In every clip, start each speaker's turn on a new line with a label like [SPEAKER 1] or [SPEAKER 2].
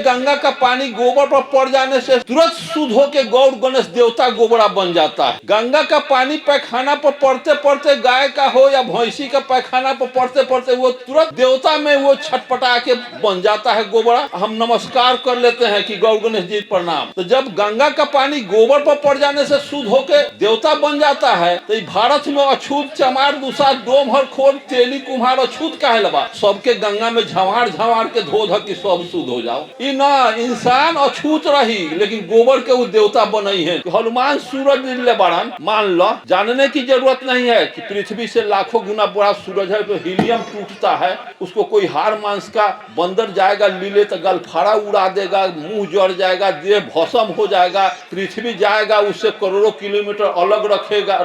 [SPEAKER 1] गंगा का पानी गोबर पर पड़ जाने से तुरंत शुद्ध होकर गौर गणेश देवता गोबरा बन जाता है। गंगा का पानी पैखाना पर पड़ते पड़ते, गाय का हो या भैंसी का पैखाना पर पड़ते पड़ते, वो तुरंत देवता में वो छटपटा के बन जाता है गोबरा। हम नमस्कार कर लेते हैं कि गौर गणेश जी प्रणाम। तो जब गंगा का पानी गोबर पर पड़ जाने से शुद्ध होकर देवता बन जाता है, तो भारत में अछूत चमार दूसरा डोमहर खोर तेली कुम्हार अछूत कहलबा, सबके गंगा में झवाड़ झवाड़ के धो ध की सब शुद्ध हो जाओ। ना इंसान अछूत रही, लेकिन गोबर के वो देवता बनई है। हनुमान सूरज ले बड़न, मान लो, जानने की जरूरत नहीं है कि पृथ्वी से लाखों गुना बड़ा सूरज है। तो हीलियम टूटता है, उसको कोई हार मांस का बंदर जाएगा लीले तो गलफाड़ा उड़ा देगा, मुंह जड़ जाएगा, देह भस्म हो जाएगा। पृथ्वी जाएगा, उससे करोड़ों किलोमीटर अलग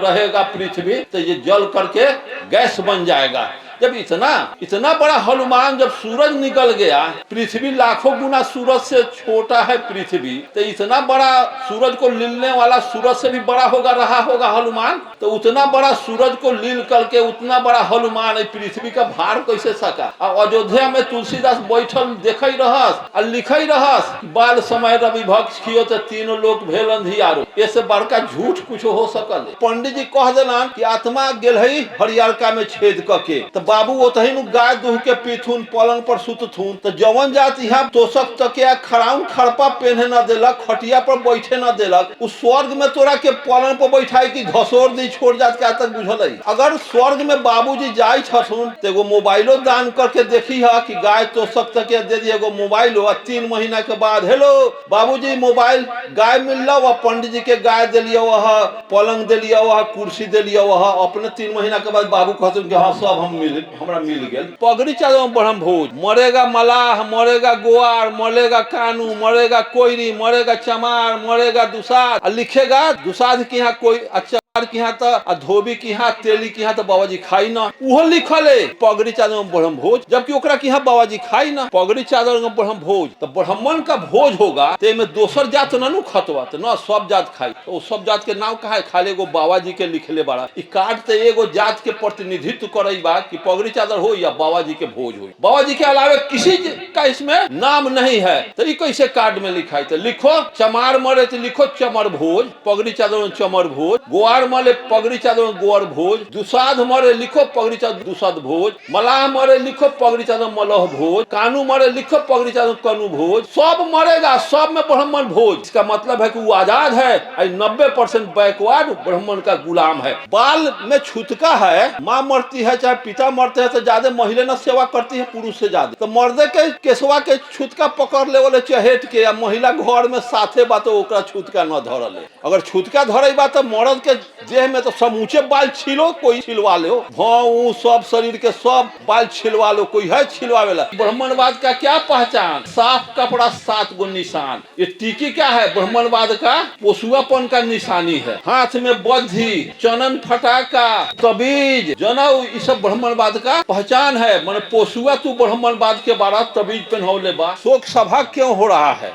[SPEAKER 1] रहेगा पृथ्वी, तो ये जल करके गैस बन जाएगा। जब इतना बड़ा हनुमान जब सूरज निकल गया, पृथ्वी लाखों गुना सूरज से छोटा है पृथ्वी, तो इतना बड़ा सूरज को लीलने वाला सूरज से भी बड़ा रहा होगा हनुमान। तो उतना बड़ा सूरज को लील करके उतना बड़ा हनुमान पृथ्वी का भार कैसे सका। और अयोध्या में तुलसीदास बैठल देख रहस और लिख रहस, बाल समय रवि भक्ष खियो तो तीनों लोग भेल अंधियारो। ऐसे बड़का झूठ कुछ हो सकल। पंडित जी कह देना कि आत्मा गेल है हरियरका में छेद करके, तो बाबू ओतही नु गाय दूह के पीथुन पलंग पर सुतथुन। तो जवन जात यहाँ तोषक तकिया खड़ाउन खड़पा पहने न देलक, खटिया पर बैठे न देलक, उस स्वर्ग में तोरा के पलंग पर बैठाई की धसोर दी छोड़ जात क्या तक बुझल है। अगर स्वर्ग में बाबूजी जाई छथुन तो एगो मोबाइलो दान करके देखी है कि गाय तोषक तकिया दे दी एगो मोबाइल हो। 3 महीना के बाद हेलो बाबूजी मोबाइल गाय मिल लो, पंडित जी के गाय दिलियो, वह पलंग दिलियो, वह कुर्सी दिलियो, वह अपने 3 महीना के बाद बाबू कहते कि हाँ सब हमरा मिल गया। पगड़ी चादर ब्रह्म भोज, मरेगा मलाह, मरेगा गोवार, मरेगा कानू, मरेगा कोयरी, मरेगा चमार, मरेगा दुसाद। लिखेगा दुसाद की यहाँ कोई अच्छा की यहाँ तो धोबी की यहाँ तेली की यहाँ तो बाबा जी खाई ना, वो लिखल है पगड़ी चादर में ब्रह्म भोज। जबकि ओकरा की यहाँ बाबा जी खाई ना, पगड़ी चादर में ब्रह्म भोज। तो ब्राह्मण का भोज होगा तो में दोसर जात ना खतवा, तो ना सब जात खाई। तो सब जात के नाम कहा है, खाली एगो बाबा जी के लिखले बाड़ा। कार्ड तो एगो जात के प्रतिनिधित्व करे बा कि पगड़ी चादर हो या बाबा जी के भोज हो। बाबा जी के अलावे किसी का इसमें नाम नहीं है, तो ये कैसे कार्ड में लिखा है। तो लिखो चमार मरे तो लिखो चमर भोज, पगड़ी चादर में चमर भोज। गोवार मरे पगड़ी चादर में गोवर भोज। दुसाध मरे लिखो पगड़ी चादर दुसाध भोज। मलाह मरे लिखो पगड़ी चादर मलह भोज। कानू मरे लिखो पगड़ी चादर कानू भोज। सब मरेगा, सब में ब्राह्मण भोज। इसका मतलब है कि वो आजाद है, 90% बैकवर्ड ब्राह्मण का गुलाम है। बाल में छूतका है, माँ मरती है चाहे पिता मरते हैं तो ज्यादा महिला न सेवा करती है पुरुष से ज्यादा। तो मर्दे के केसवा के छूतका पकड़ ले वाले चहेट के, या महिला घर में साथे बा तो ओकरा छूतका न धरल। अगर छूतका धरे बा तो मर्द के देह में तो समूचे बाल छीलो, कोई छिलवा लो, भाव सब शरीर के सब बाल छिलवा लो, कोई है छिलवावेला। ब्राह्मणवाद का क्या पहचान? साफ कपड़ा 7 गो निशान। ये टीकी क्या है? ब्राह्मणवाद का पोसुआपन का निशानी है। हाथ में बद्धी, चनन फटाका, तबीज, जनऊ, ये सब ब्राह्मणवाद का पहचान है। माने पोसुआ तू ब्राह्मणवाद के बारा तबीज पहनौले बा। शोक सभा क्यों हो रहा है?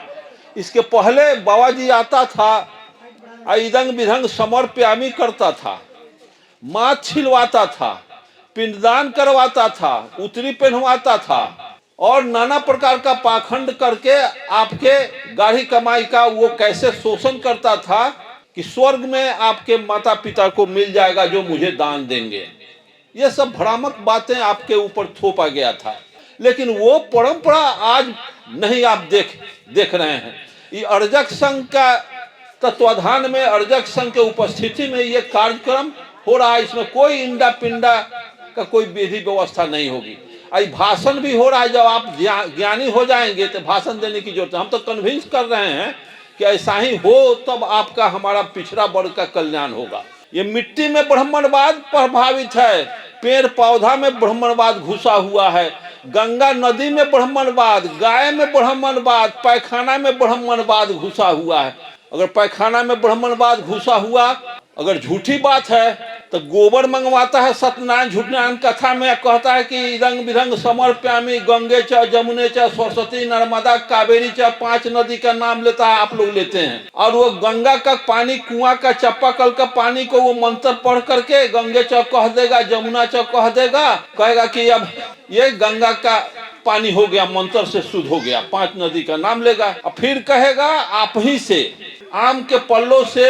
[SPEAKER 1] इसके पहले बाबा जी आता था, इदंग बिधंग समर्प्यामी करता था, माथ छिलवाता था, पिंडदान करवाता था, उत्तरी पहनवाता था और नाना प्रकार का पाखंड करके आपके गाढ़ी कमाई का वो कैसे शोषण करता था कि स्वर्ग में आपके माता पिता को मिल जाएगा जो मुझे दान देंगे। ये सब भ्रामक बातें आपके ऊपर थोपा गया था। लेकिन वो परंपरा आज नहीं आप देख रहे हैं। ये अर्जक संघ का तत्वाधान में, अर्जक संघ के उपस्थिति में ये कार्यक्रम हो रहा है। इसमें कोई इंडा पिंडा का कोई विधि व्यवस्था नहीं होगी। आई भाषण भी हो रहा है। जब आप ज्ञानी हो जाएंगे तो भाषण देने की जरूरत है। हम तो कन्विंस कर रहे हैं कि ऐसा ही हो तब आपका हमारा पिछड़ा वर्ग का कल्याण होगा। ये मिट्टी में ब्राह्मणवाद प्रभावित है, पेड़ पौधा में ब्राह्मणवाद घुसा हुआ है, गंगा नदी में ब्राह्मणवाद, गाय में ब्राह्मणवाद, पैखाना में ब्राह्मणवाद घुसा हुआ है। अगर पैखाना में ब्राह्मणवाद घुसा हुआ, अगर झूठी बात है तो गोबर मंगवाता है सत्यनारायण झूठनारायण कथा में, कहता है कि रंग बिरंग समर्प्यामी, गंगे च जमुने च सरस्वती नर्मदा कावेरी च 5 नदी का नाम लेता है, आप लोग लेते हैं। और वो गंगा का पानी, कुआं का चापाकल का पानी को वो मंत्र पढ़ करके गंगे च कह देगा, जमुना च कह देगा, कहेगा कि अब ये गंगा का पानी हो गया, मंत्र से शुद्ध हो गया, 5 नदी का नाम लेगा और फिर कहेगा आप ही से आम के पल्लों से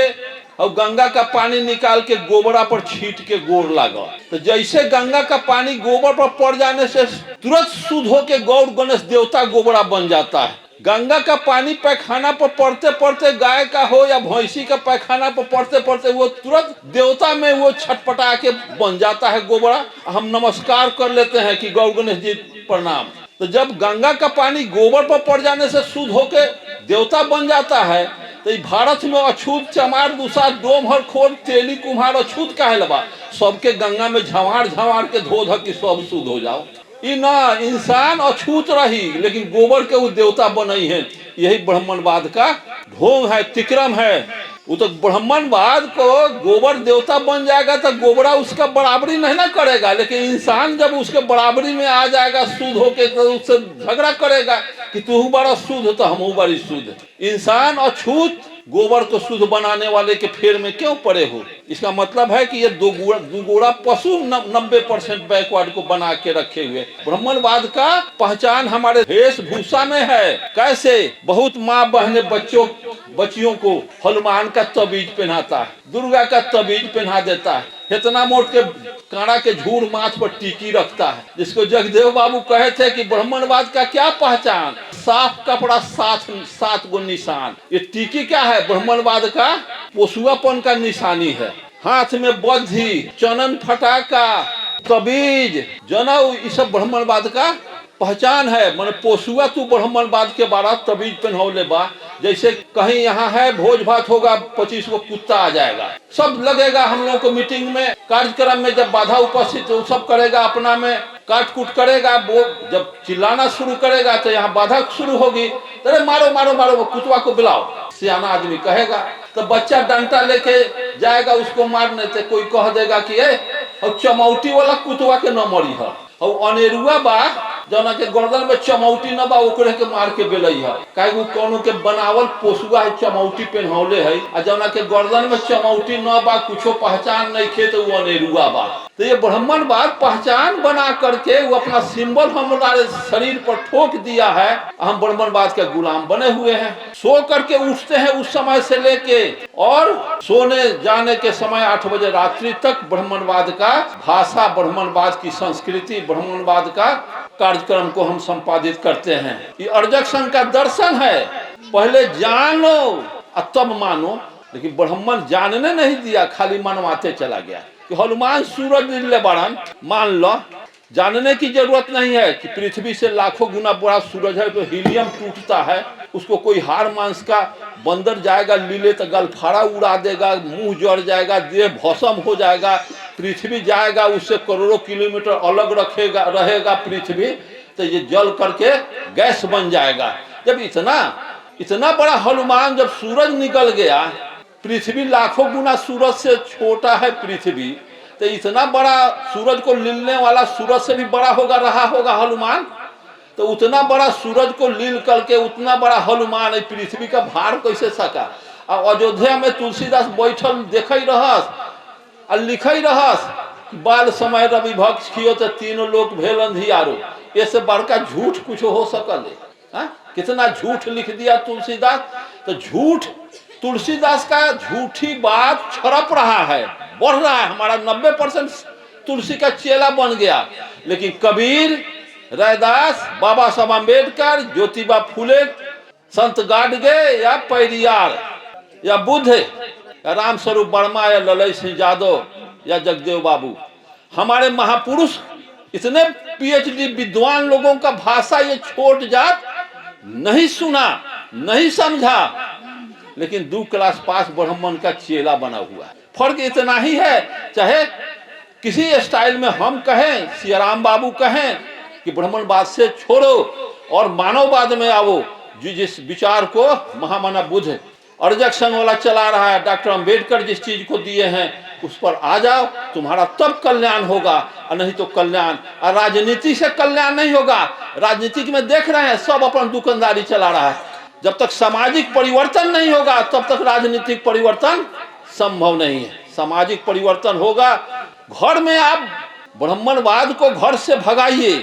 [SPEAKER 1] और गंगा का पानी निकाल के गोबरा पर छीट के गोड़ लगा। तो जैसे गंगा का पानी गोबर पर पड़ जाने से तुरंत शुद्ध होके गौड़ गणेश देवता गोबरा बन जाता है। गंगा का पानी पैखाना पर पड़ते पड़ते गाय का हो या भैंसी का पैखाना पर पड़ते पड़ते वो तुरंत देवता में वो छटपटा के बन जाता है गोबरा। हम नमस्कार कर लेते हैं कि गौड़ गणेश जी प्रणाम। तो जब गंगा का पानी गोबर पर पड़ जाने से शुद्ध होके देवता बन जाता है, तो भारत में अछूत चमार दुसार डोमहर खोर तेली कुम्हार अछूत काहे लबा, सबके गंगा में झवार झवार के धो ध कि सब शुद्ध हो जाओ। ई ना इंसान अछूत रही लेकिन गोबर के वो देवता बनई है। यही ब्राह्मणवाद का ढोंग है, तिक्रम है। वो तो ब्राह्मणवाद को गोबर देवता बन जाएगा तो गोबरा उसका बराबरी नहीं ना करेगा, लेकिन इंसान जब उसके बराबरी में आ जाएगा शुद्ध होके तो उससे झगड़ा करेगा कि तू बड़ा शुद्ध तो हम बड़ी शुद्ध। इंसान अछूत गोबर को शुद्ध बनाने वाले के फेर में क्यों पड़े हो? इसका मतलब है कि ये दुगोड़ा पशु 90% बैकवर्ड को बना के रखे हुए। ब्राह्मणवाद का पहचान हमारे वेशभूषा में है। कैसे बहुत माँ बहने बच्चियों को हनुमान का तबीज पहनाता है, दुर्गा का तबीज पहना देता है, इतना मोट के कांड़ा के झूर माथ पर टीकी रखता है, जिसको जगदेव बाबू कहे थे कि ब्राह्मणवाद का क्या पहचान, साफ कपड़ा सात गो निशान। ये टीकी क्या है? ब्राह्मणवाद का पोसुआपन का निशानी है। हाथ में बद्धी, चनन फटाका, तबीज, जनेऊ, ये सब ब्राह्मणवाद का पहचान है। मैंने पोसुआ तू ब्राह्मणवाद के बारा तबीज पहनौले बा। जैसे कहीं यहाँ है भोज भात होगा, 25 को कुत्ता आ जाएगा, सब लगेगा हम लोगों को मीटिंग में, कार्यक्रम में जब बाधा उपस्थित तो सब करेगा, अपना में काट कूट करेगा। वो जब चिल्लाना शुरू करेगा तो यहाँ बाधा शुरू होगी, अरे मारो मारो मारो कुतवा को बुलाओ, सियाना आदमी कहेगा। तो बच्चा डंडा लेके जाएगा उसको मारने, तो कोई कह देगा कि और चमौटी वाला कुतवा के न मरी है, और अनेरुआ बा जना के गर्दन में चमौटी न बा ओकरे के मार के बेलई है। काहे वो कोनो के बनावल पोसुआ है चमौटी पहनौले है, आ जना के गर्दन में चमौटी न बा कुछो पहचान नहीं खे तो वो अनेरुआ बा। तो ये ब्राह्मणवाद पहचान बना करके वो अपना सिंबल हमारे शरीर पर ठोक दिया है। हम ब्राह्मणवाद के गुलाम बने हुए हैं। सो करके उठते हैं उस समय से लेके और सोने जाने के समय 8 बजे रात्रि तक ब्राह्मणवाद का भाषा, ब्राह्मणवाद की संस्कृति, ब्राह्मणवाद का कार्यक्रम को हम संपादित करते हैं। ये अर्जक संघ का दर्शन है, पहले जानो और तब मानो। लेकिन ब्राह्मण जानने नहीं दिया, खाली मनवाते चला गया कि हनुमान सूरज ले बड़न, मान लो। जानने की जरूरत नहीं है कि पृथ्वी से लाखों गुना बड़ा सूरज है, तो हीलियम टूटता है, उसको कोई हार मांस का बंदर जाएगा लीले तो गलफाड़ा उड़ा देगा, मुंह जड़ जाएगा, देह भस्म हो जाएगा। पृथ्वी जाएगा उससे करोड़ों किलोमीटर अलग रहेगा पृथ्वी, तो ये जल करके गैस बन जाएगा। जब इतना बड़ा हनुमान जब सूरज निकल गया, पृथ्वी लाखों गुना सूरज से छोटा है पृथ्वी, तो इतना बड़ा सूरज को लीलने वाला सूरज से भी बड़ा रहा होगा हनुमान। तो उतना बड़ा सूरज को लील करके उतना बड़ा हनुमान है, पृथ्वी का भार कैसे सका। और अयोध्या में तुलसीदास बैठल देख रहस और लिख रहस, बाल समय रवि भक्ष खियो तो तीनों लोग भेल अंधियारो। ऐसे बड़का झूठ कुछ हो सकले? कितना झूठ लिख दिया तुलसीदास। तो झूठ तुलसीदास का झूठी बात छरप रहा है, बढ़ रहा है। हमारा 90% तुलसी का चेला बन गया। लेकिन कबीर, रैदास, बाबा साहब अम्बेडकर, ज्योतिबा फुले, संत गाडगे या पैरियार या बुद्ध या राम स्वरूप वर्मा या ललई सिंह यादव या जगदेव बाबू, हमारे महापुरुष इतने पीएचडी विद्वान लोगों का भाषा ये छोट जात नहीं सुना, नहीं समझा, लेकिन 2 क्लास पास ब्राह्मण का चेला बना हुआ है। फर्क इतना ही है। चाहे किसी स्टाइल में हम कहें, सियाराम बाबू कहें कि ब्राह्मणवाद से छोड़ो और मानववाद में आओ, जिस विचार को महामना बुद्ध अर्जक संघ वाला चला रहा है, डॉक्टर अंबेडकर जिस चीज को दिए हैं उस पर आ जाओ, तुम्हारा तब कल्याण होगा, और नहीं तो कल्याण। और राजनीति से कल्याण नहीं होगा। राजनीतिक में देख रहे हैं सब अपन दुकानदारी चला रहा है। जब तक सामाजिक परिवर्तन नहीं होगा तब तक राजनीतिक परिवर्तन संभव नहीं है। सामाजिक परिवर्तन होगा। घर में आप ब्राह्मणवाद को घर से भगाइए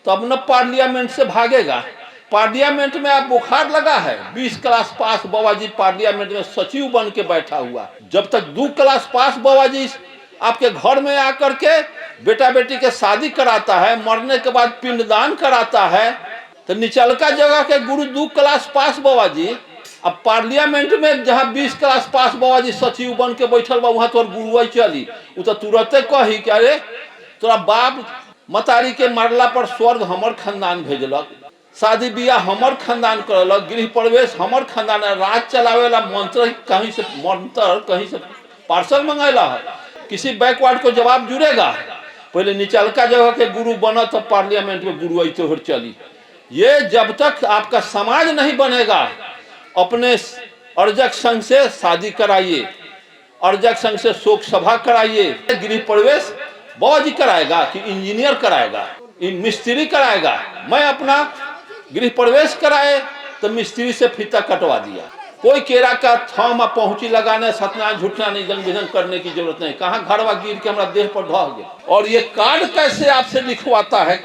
[SPEAKER 1] तब न पार्लियामेंट से भागेगा। पार्लियामेंट में आप बुखार लगा है, 20 क्लास पास बाबाजी पार्लियामेंट में सचिव बन के बैठा हुआ। जब तक 2 क्लास पास बाबाजी आपके घर में आकर के बेटा बेटी के शादी कराता है, मरने के बाद पिंडदान कराता है, तो निचलका जगह के गुरु 2 क्लास पास बाबाजी अब पार्लियामेंट में जहाँ 20 क्लास पास बाबाजी सचिव बन के बैठल बा, वहाँ तोर गुरुआ चली, उ तो तुरंते कही कि अरे तोरा बाप मतारी के मरला पर स्वर्ग हमर खानदान भेजलक, शादी बियाह हमर खानदान करलक, गृह प्रवेश हमर खानदान, राज चलावेला मंत्र कहीं से पार्सल मंगेला है। किसी बैकवर्ड को जवाब जुड़ेगा? पहले निचलका जगह के गुरु बना तो पार्लियामेंट में गुरु ऐसे चली। ये जब तक आपका समाज नहीं बनेगा, अपने अर्जक संघ से शादी कराइए, अर्जक संघ से शोक सभा कराइए, गृह प्रवेश बाबाजी कराएगा कि इंजीनियर कराएगा, मिस्त्री कराएगा। मैं अपना गृह प्रवेश कराए तो मिस्त्री से फीता कटवा दिया। कोई केरा का थम पहुंची लगाने सत्यनारायण झूठना नहीं जंग विजन करने की जरूरत नहीं। कहाँ घरवा गिर के हमारा देह पर ढह गया। और ये कार्ड कैसे आपसे लिखवाता है?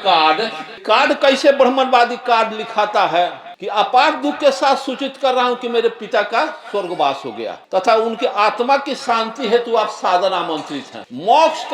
[SPEAKER 1] कार्ड कैसे ब्राह्मणवादी कार्ड लिखाता है कि अपार दुख के साथ सूचित कर रहा हूं कि मेरे पिता का स्वर्गवास हो गया तथा उनके आत्मा की शांति हेतु आप सादर आमंत्रित हैं। मोक्ष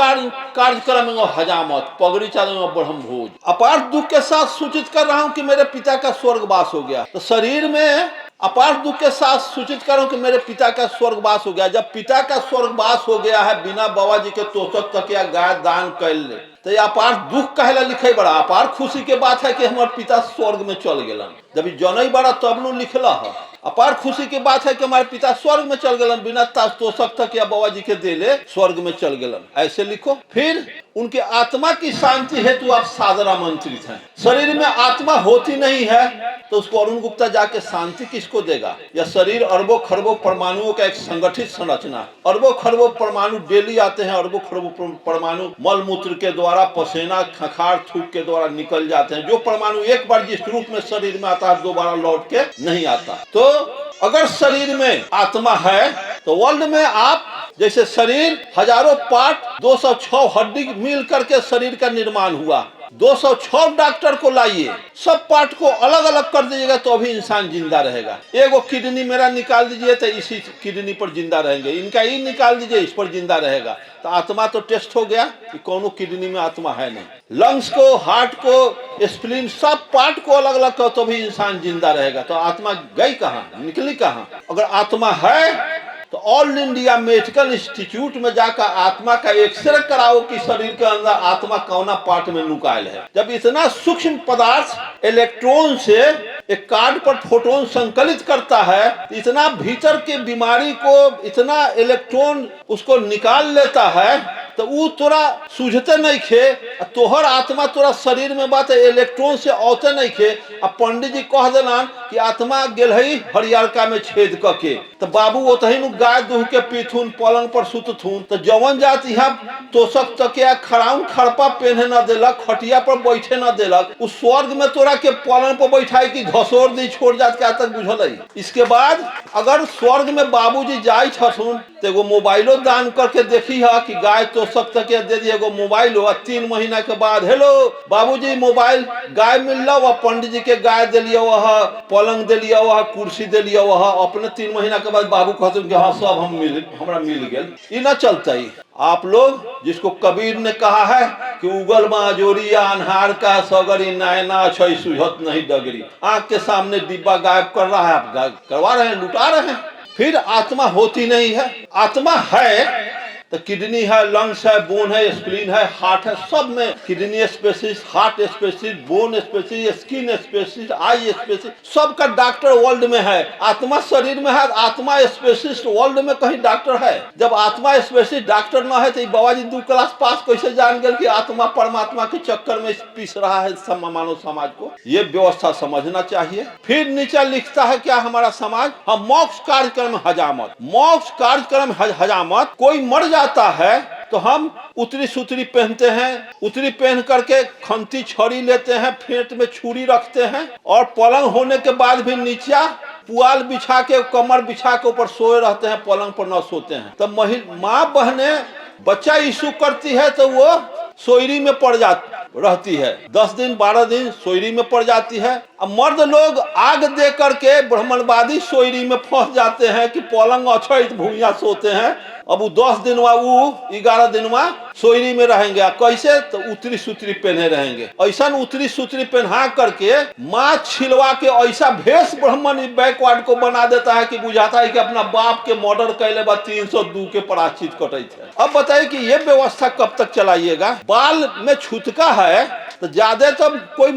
[SPEAKER 1] कार्यक्रम हजामत पगड़ी चादर ब्रह्म भोज। अपार दुख के साथ सूचित कर रहा हूं कि मेरे पिता का स्वर्गवास हो गया। तो शरीर में अपार दुख के साथ सूचित कर रहा हूं कि मेरे पिता का स्वर्गवास हो गया। जब पिता का स्वर्गवास हो गया है, बिना बाबा जी के तोषक तक या गाय दान कर ले, तो ये अपार दुख कहला लिखे बड़ा अपार खुशी के बात है कि हमारे पिता स्वर्ग में चल गए। जब जनई बड़ा तब नु लिखला है। अपार खुशी की बात है कि हमारे पिता स्वर्ग में चल गए, बिना तोषक तक या बाबा जी के देले स्वर्ग में चल गए, ऐसे लिखो। फिर उनके आत्मा की शांति हेतु आप सादर आमंत्रित हैं। शरीर में आत्मा होती नहीं है तो उसको अरुण गुप्ता जाके शांति किसको देगा? यह शरीर अरबों खरबों परमाणुओं का एक संगठित संरचना। अरबों खरबों परमाणु डेली आते हैं, अरबों खरबों परमाणु मल मूत्र के द्वारा, पसीना खखार थूक के द्वारा निकल जाते हैं। जो परमाणु एक बार जिस रूप में शरीर में आता है दोबारा लौट के नहीं आता। तो अगर शरीर में आत्मा है तो वर्ल्ड में आप जैसे शरीर हजारों पार्ट 206 हड्डी मिल करके शरीर का निर्माण हुआ, 206 डॉक्टर को लाइए, सब पार्ट को अलग अलग कर दीजिएगा तो अभी इंसान जिंदा रहेगा। एगो किडनी मेरा निकाल दीजिए तो इसी किडनी पर जिंदा रहेंगे, इनका ही निकाल दीजिए इस पर जिंदा रहेगा। तो आत्मा तो टेस्ट हो गया कि कौनो किडनी में आत्मा है नहीं। लंग्स को, हार्ट को, स्प्लीन, सब पार्ट को अलग अलग करो तो भी इंसान जिंदा रहेगा। तो आत्मा गई कहाँ, निकली कहाँ? अगर आत्मा है तो ऑल इंडिया मेडिकल इंस्टीट्यूट में जाकर आत्मा का एक्सरे कराओ कि शरीर के अंदर आत्मा कौना पार्ट में नुकायल है। जब इतना सूक्ष्म पदार्थ इलेक्ट्रॉन से एक कार्ड पर फोटोन संकलित करता है, इतना भीतर के बीमारी को इतना इलेक्ट्रॉन उसको निकाल लेता है, तो वो तोरा सूझते नहीं खे। तोहर आत्मा तोरा शरीर में बात है, इलेक्ट्रॉन से औते नहीं खे। अब पंडित जी कह देना कि आत्मा गेल है हरियरका में छेद करके, तो बाबू ओतही नु गाय दूह के पीथुन पलंग पर सुतथुन। तो जवन जात यहाँ तोषक तकिया खराउन खड़पा पहने न देलक, खटिया पर बैठे न देलक, उस स्वर्ग में तोरा के पलंग पर बैठाई कि घसोर दी छोड़ जात क्या तक बुझल है। इसके बाद अगर स्वर्ग में बाबूजी जाई छथुन तो एगो मोबाइलो दान करके देखी है कि गाय तोषक तकिया दे दी एगो मोबाइल हो। 3 महीना के बाद हेलो बाबूजी मोबाइल गाय मिल वह पंडित जी के गाय दिलिए, वह पलंग दिलिए, वह कुर्सी दिलिए, वह अपने 3 महीना के बाद बाबू कहते कि हाँ सब हमरा मिल गए। ये ना चलता ही। आप लोग जिसको कबीर ने कहा है कि उगल बाजोरी अनहार का सगरी नैना छै सुझत नहीं डगरी, आंख के सामने डिब्बा गायब कर रहा है, आप करवा रहे हैं, लुटा रहे हैं। फिर आत्मा होती नहीं है। आत्मा है तो किडनी है, लंग्स है, बोन है, स्प्लीन है, हार्ट है, सब में kidney specialist, heart specialist, bone specialist, skin specialist, eye specialist, सबका डॉक्टर वर्ल्ड में है। आत्मा शरीर में है, आत्मा स्पेशलिस्ट वर्ल्ड में कहीं डॉक्टर है? जब आत्मा स्पेशलिस्ट डॉक्टर ना है तो बाबा जी 2 क्लास पास कैसे जान गए कि आत्मा परमात्मा के चक्कर में पीस रहा है मानव समाज को? ये व्यवस्था समझना चाहिए। फिर नीचे लिखता है क्या हमारा समाज? हम मोक्ष कार्यक्रम हजामत, मोक्ष कार्यक्रम हजामत। कोई मर जाता है तो हम उतरी सुतरी पहनते हैं, उतरी पहन करके खंती छड़ी लेते हैं, फेंट में छुरी रखते हैं, और पलंग होने के बाद भी नीचा पुआल बिछा के कमर बिछा के ऊपर सोए रहते हैं, पलंग पर न सोते हैं। तब माँ बहने बच्चा इशू करती है तो वो सोयरी में पड़ जाती, रहती है, 10 दिन 12 दिन सोयरी में पड़ जाती है। अब मर्द लोग आग दे करके ब्राह्मणवादी सोयरी में फंस जाते हैं कि पलंग अछैत भूइया सोते हैं। अब वो 10 दिन वो 11 दिन सोयरी में रहेंगे। कैसे? तो उतरी सुतरी पहने रहेंगे। ऐसा उतरी सुतरी पहना करके माँ छिलवा के ऐसा भेष ब्राह्मण बैकवर्ड को बना देता है कि बुझाता है कि अपना बाप के मर्डर कैले बाद 302 के प्रायश्चित कटे थे। अब बताइए कि ये व्यवस्था कब तक चलाइएगा? बाल में छूतका है तो ज्यादा तो कोई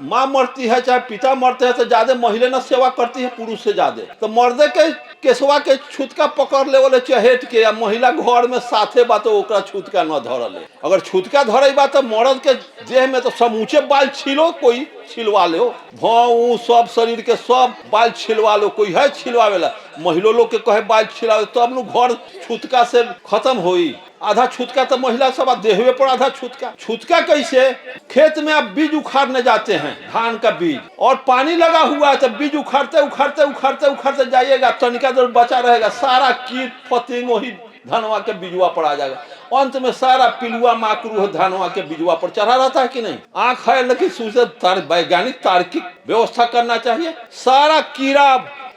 [SPEAKER 1] माँ मरती है चाहे पिता मरते हैं तो ज्यादा महिला न सेवा करती है पुरुष से ज्यादा। तो मर्दे के केसवा के छूतका पकड़ ले वाले चहेट के, या महिला घर में साथे बा तो ओकरा छूतका न धरले। अगर छूतका धरे बा तो मर्द के देह में तो समूचे बाल छीलो, कोई छिलवा लो, भाव सब शरीर के सब बाल छिलवा लो, कोई है छिलवावेला? महिला लोग के कहे बाल छिलवावे तब तो घर छूतका से खत्म होई। आधा छूतका तो महिला सब देहवे पर आधा छूतका। छूतका कैसे? खेत में आप बीज उखाड़ने जाते हैं, धान का बीज, और पानी लगा हुआ है तो बीज उखाड़ते उखाड़ते उखाड़ते उखाड़ते जाइएगा, तनिका देर बचा रहेगा, सारा कीट फतिंग वही धनवा के बीजवा पर आ जाएगा। अंत में सारा पिलुआ माकरू धनवा के बीजवा पर चढ़ा रहता है कि नहीं? आंख है लेकिन सूझे वैज्ञानिक तार्किक व्यवस्था करना चाहिए। सारा कीड़ा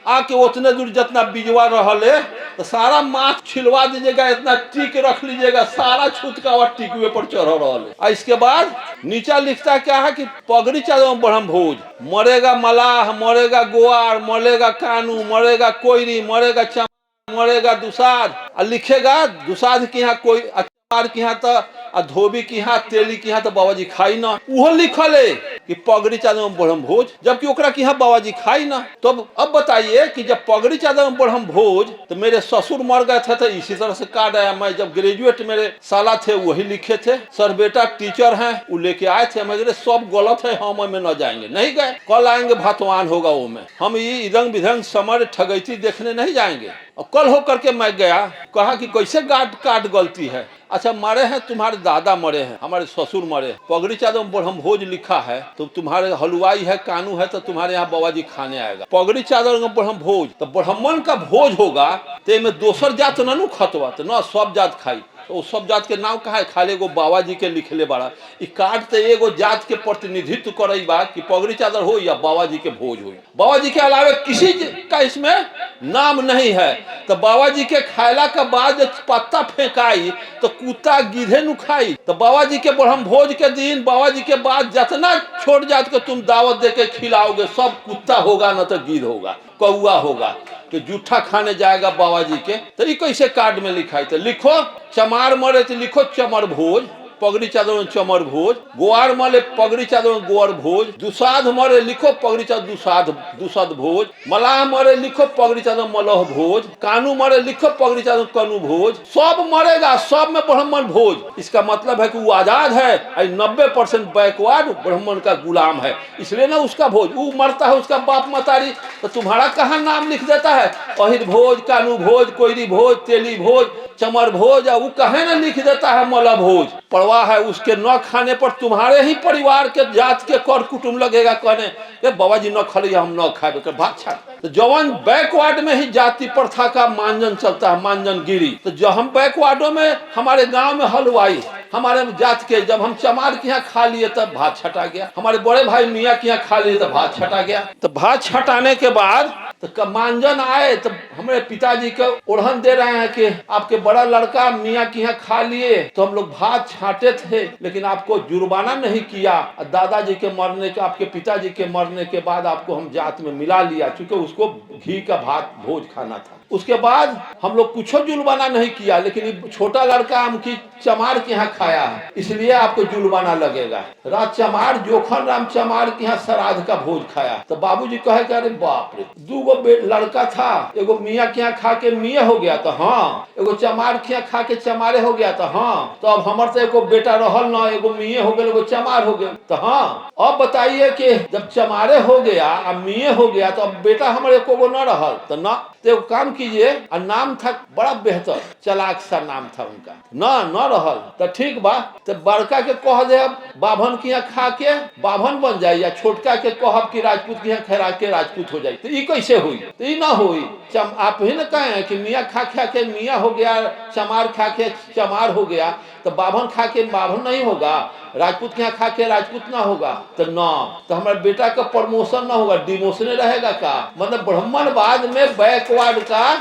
[SPEAKER 1] आके उतने दूर जितना बीजवा रहले तो सारा माथ छिलवा दीजिएगा, इतना टीक रख लीजिएगा, सारा छूतका हुआ टीकुए पर चढ़ रहा है। इसके बाद नीचा लिखता क्या है कि पगड़ी चादर ब्रह्म भोज, मरेगा मलाह, मरेगा गोवार, मरेगा कानू, मरेगा कोयरी, मरेगा चमार, मरेगा दुसाध। और लिखेगा दुसाध के यहाँ कोई, चमार के यहाँ तो धोबी के यहाँ, तेली के यहाँ तो बाबा जी खाई ना। वो लिखल है कि पगड़ी चादर में ब्रह्म भोज, जबकि ओकरा के यहाँ बाबा जी खाई ना। तो अब बताइए कि जब पगड़ी चादर में ब्रह्म भोज, तो मेरे ससुर मर गए थे तो इसी तरह से कार्ड आया। मैं जब ग्रेजुएट मेरे साला थे वही लिखे थे, सर बेटा टीचर हैं वो लेके आए थे। मैं सब गलत है, हम में न जाएंगे, नहीं गए। कल आएंगे भातवान होगा वो में, हम ये रंग बिरंग समर ठगैती देखने नहीं जाएंगे। और कल हो करके मैं गया, कहा कि कैसे कार्ड गलती है? अच्छा मरे हैं, तुम्हारे दादा मरे हैं, हमारे ससुर मरे हैं, पगड़ी चादर में ब्रह्म भोज लिखा है, तो तुम्हारे हलवाई है, कानू है, तो तुम्हारे यहाँ बाबा जी खाने आएगा। पगड़ी चादर में ब्रह्म भोज, तो ब्राह्मण का भोज होगा तो में दोसर जात न खतवा, तो न सब जात खाई। तो सब जात के नाम कहा है? खाली एगो बाबा जी के लिखले बड़ा। ई कार्ड तो एगो जात के प्रतिनिधित्व करे बा कि पगड़ी चादर हो या बाबा जी के भोज हो। बाबा जी के अलावे किसी का इसमें नाम नहीं है। तो बाबा जी के खायला के बाद पत्ता फेंकाई तो कुत्ता गिधे नु खाई। तो बाबा जी के ब्रह्म भोज के दिन बाबा जी के बाद जितना छोट जात को तुम दावत दे के खिलाओगे, सब कुत्ता होगा न तो गिद्ध होगा, कौआ होगा, तो जूठा खाने जाएगा बाबा जी के। तो ये कैसे कार्ड में लिखा है? तो लिखो चमार मरे तो लिखो चमर भोज, पगड़ी चादर में चमर भोज। गोवार मरे पगड़ी चादर में गोवर भोज। दुसाध मरे लिखो पगड़ी चादर दुसाध भोज। मलाह मरे लिखो पगड़ी चादर मलह भोज। कानू मरे लिखो पगड़ी चादर कनू भोज। सब मरेगा, सब में ब्राह्मण भोज। इसका मतलब है कि वो आजाद है, 90% बैकवर्ड ब्राह्मण का गुलाम है, इसलिए ना उसका भोज। वो मरता है उसका बाप मतारी, तो तुम्हारा कहाँ नाम लिख देता है? अहिर भोज, कानू भोज, कोयरी भोज, तेली भोज, चमर भोज, वो कहे ना लिख देता है मला भोज। परवाह है उसके न खाने पर तुम्हारे ही परिवार के जात के कर कुटुंब लगेगा कहने बाबा जी न खा लिया, हम न खाए, भाग छाड़। तो जवान बैकवर्ड में ही जाति प्रथा का मानजन चलता है, मानजन गिरी। तो जब हम बैकवर्डों में, हमारे गांव में हलवाई हमारे जात के, जब हम चमार के यहाँ खा लिए तब भात छटा गया। हमारे बड़े भाई मियाँ के यहाँ खा लिए तो भात छटा गया। तो भात छटाने के बाद तो मानजन आए तो हमारे पिताजी को ओढ़न दे रहे हैं कि आपके बड़ा लड़का मियाँ के यहाँ खा लिए तो हम लोग भात छाटे थे, लेकिन आपको जुर्माना नहीं किया। दादाजी के मरने के, आपके पिताजी के मरने के बाद आपको हम जात में मिला लिया, क्योंकि उसको घी का भात भोज खाना था। उसके बाद हम लोग कुछ जुर्माना नहीं किया, लेकिन छोटा लड़का हमकी चमार के यहाँ खाया है, इसलिए आपको जुर्माना लगेगा। रात चमार जोखन राम चमार के यहाँ श्राद्ध का भोज खाया। तो बाबूजी कहे कि अरे बाप रे, दूगो लड़का था, एगो मियाँ के यहाँ खा के मियाँ हो गया तो हाँ, एगो चमार के यहाँ खा के चमारे हो गया तो हाँ, तो अब हमारे तो एगो बेटा रहल न, एगो मियाँ हो गया, एगो चमार हो गया तो हाँ। अब बताइए कि जब चमारे हो गया अब मियाँ हो गया तो अब बेटा हमारे को न रहल तो न, तो काम कीजिए। और नाम था बड़ा बेहतर, चलाक सा नाम था उनका, न रहल तो ठीक बा, तो बड़का के कह दे बाभन के यहाँ खा के बाभन बन जाए, या छोटका के कहब कि राजपूत के यहाँ खैरा के राजपूत हो जाए। तो ये कैसे हुई? तो ये ना हुई। आप ही न कहे कि मियाँ खा के मियाँ हो गया, चमार खा के चमार हो गया, तो बाभन खा के बाभन नहीं होगा, राजपूत के यहाँ खा के राजपूत ना होगा, तो ना, तो हमारे बेटा का प्रमोशन ना होगा, डिमोशन रहेगा का। मतलब ब्राह्मणवाद में बैकवर्ड का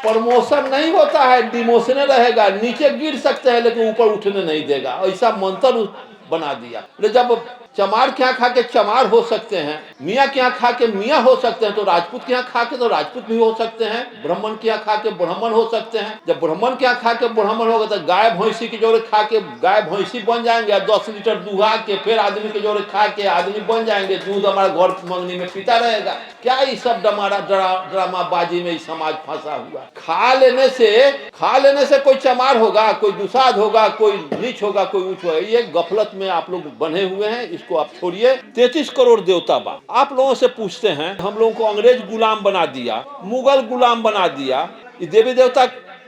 [SPEAKER 1] प्रमोशन नहीं होता है, डिमोशन रहेगा। नीचे गिर सकते हैं लेकिन ऊपर उठने नहीं देगा, ऐसा मंत्र बना दिया। जब चमार के यहाँ खा के चमार हो सकते हैं, मियाँ के यहाँ खा के मियाँ हो सकते हैं, तो राजपूत के यहाँ खा के तो राजपूत भी हो सकते हैं, ब्राह्मण के यहाँ खा के ब्राह्मण हो सकते हैं। जब ब्राह्मण के यहाँ खा के ब्राह्मण होगा तो गाय भैंसी के जोड़े खा के गाय भैंसी बन जाएंगे, 10 लीटर दुहा के फिर आदमी के जोड़े खा के आदमी बन जाएंगे, दूध हमारा घर मंगनी में पीता रहेगा। क्या ये सब ड्रामाबाजी में समाज फंसा हुआ। खा लेने से कोई चमार होगा, कोई दुसाध होगा, कोई नीच होगा, कोई ऊंच होगा। ये गफलत में आप लोग बने हुए हैं, इसको आप छोड़िए। 33 करोड़ देवता बा। आप लोगों से पूछते हैं, हम लोगों को अंग्रेज गुलाम बना दिया, मुगल गुलाम बना दिया, ये देवी देवता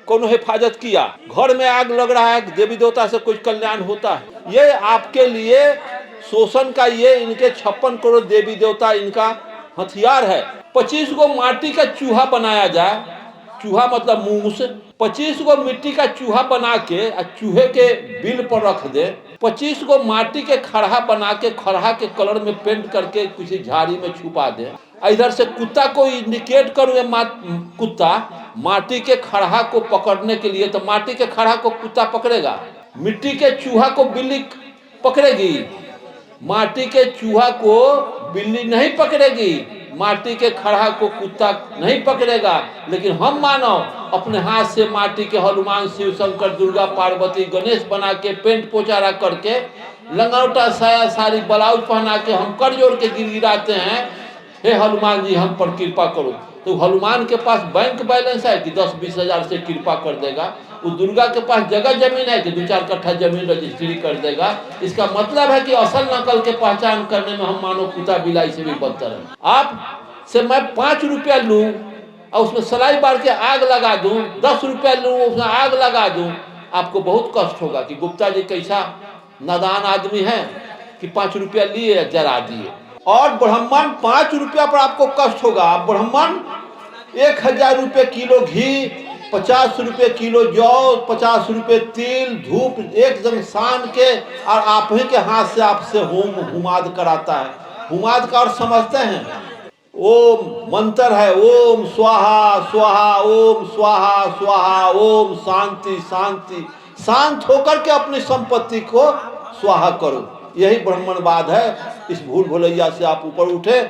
[SPEAKER 1] कौन हिफाजत किया? घर में आग लग रहा है, देवी देवता से कुछ कल्याण होता है? ये आपके लिए शोषण का, ये इनके 56 करोड़ देवी देवता इनका हथियार है। 25 को माटी का चूहा बनाया जाए, चूहा मतलब मूस, 25 को मिट्टी का चूहा बना के चूहे के बिल पर रख दे, 25 को माटी के खड़हा बना के खड़हा के कलर में पेंट करके किसी झाड़ी में छुपा दे। इधर से कुत्ता को इंडिकेट करूँ, कुत्ता माटी के खड़हा को पकड़ने के लिए, तो माटी के खड़हा को कुत्ता पकड़ेगा, मिट्टी के चूहा को बिल्ली पकड़ेगी, माटी के चूहा को बिल्ली नहीं पकड़ेगी, माटी के खड़हा को कुत्ता नहीं पकड़ेगा। लेकिन हम मानव अपने हाथ से माटी के हनुमान, शिव शंकर, दुर्गा, पार्वती, गणेश बना के पेंट पोचारा करके, लंगोटा साया साड़ी ब्लाउज पहना के हम कर जोड़ के गिड़गिड़ाते हैं, हे हनुमान जी हम पर कृपा करो। तो हनुमान के पास बैंक बैलेंस है कि 10-20 हजार से कृपा कर देगा? उस दुर्गा के पास जगह जमीन है कि 2-4 कट्ठा जमीन रजिस्ट्री कर देगा? इसका मतलब है कि असल नकल के पहचान करने में हम मानो कुत्ता बिलाई से भी बदतर है। आप से मैं 5 रुपया लूँ और उसमें सलाई बार के आग लगा दूँ, 10 रुपया लूँ उसमें आग लगा दूँ, आपको बहुत कष्ट होगा कि गुप्ता जी कैसा नादान आदमी है कि 5 रुपया लिए जरा दिए। और ब्राह्मण 5 रुपया पर आपको कष्ट होगा। ब्राह्मण 1000 रुपये किलो घी, 50 रुपये किलो जौ, 50 रुपये तिल, धूप एकदम सान के, और आप ही के हाथ से आपसे हुमाद कराता है। हुमाद का अर्थ समझते हैं? ओम मंत्र है, ओम स्वाहा स्वाहा, ओम स्वाहा स्वाहा, ओम शांति शांति। शांत होकर के अपनी संपत्ति को स्वाहा करो, यही ब्राह्मणवाद है। इस भूल भुलैया से आप ऊपर उठे।